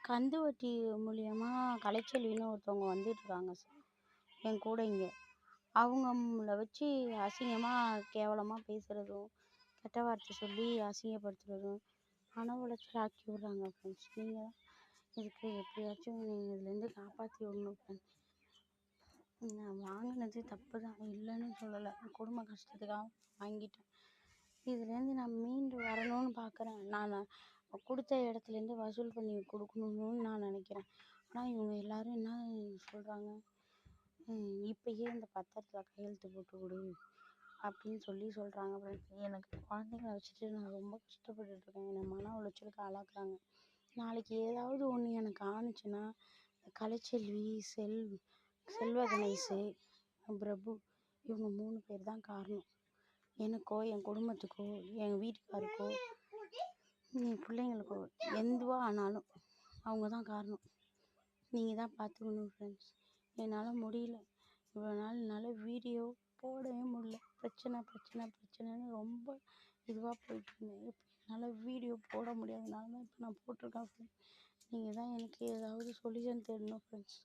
கந்துவட்டி மூலியமா கலைச்செல்வின்னு ஒருத்தவங்க வந்துட்டுருக்காங்க சார் என் கூட இங்கே. அவங்கள வச்சு அசிங்கமாக கேவலமாக பேசுகிறதும், கெட்ட வார்த்தை சொல்லி அசிங்கப்படுத்துறதும், மன உளைச்சல் ஆக்கி விட்றாங்க ஃப்ரெண்ட்ஸ். நீங்கள் தான் இதுக்கு எப்படியாச்சும் நீங்கள் இதுலேருந்து காப்பாற்றி விடணும் ஃப்ரெண்ட்ஸ். நான் வாங்கினது தப்பு தான், இல்லைன்னு சொல்லலை. குடும்ப கஷ்டத்துக்காக வாங்கிட்டேன். இதுலேருந்து நான் மீண்டு வரணும்னு பார்க்குறேன். நான் கொடுத்த இடத்துலேருந்து வசூல் பண்ணி கொடுக்கணுன்னு நான் நினைக்கிறேன். ஆனால் இவங்க எல்லாரும் என்ன சொல்கிறாங்க, இப்பயே இந்த பத்திரத்தில் கையெழுத்து போட்டு கொடு அப்படின்னு சொல்கிறாங்க ஃப்ரெண்ட்ஸ். எனக்கு குழந்தைங்கள வச்சுட்டு நான் ரொம்ப கஷ்டப்பட்டுட்ருக்கேன். என்னை மன உளைச்சலுக்கு ஆளாக்குறாங்க. நாளைக்கு ஏதாவது ஒன்று எனக்கு ஆணுச்சுன்னா கலைச்செல்வி, செல்வ கணேஷ், பிரபு இவங்க 3 பேர் தான் காரணம். எனக்கோ, என் குடும்பத்துக்கோ, எங்கள் வீட்டுக்காருக்கோ, என் பிள்ளைங்களுக்கோ எதுவாக ஆனாலும் அவங்க தான் காரணம். நீங்கள் தான் பார்த்துக்கணும் ஃப்ரெண்ட்ஸ். என்னால் முடியல. இவ்வளோ நாள் என்னால் வீடியோ போடவே முடியல. பிரச்சனைன்னு ரொம்ப இதுவாக போயிட்டுருந்தேன். இப்போ என்னால் வீடியோ போட முடியாதனால தான் இப்போ நான் போட்டிருக்கேன் ஃப்ரெண்ட்ஸ். நீங்கள் தான் எனக்கு ஏதாவது சொல்யூஷன் தேடணும் ஃப்ரெண்ட்ஸ்.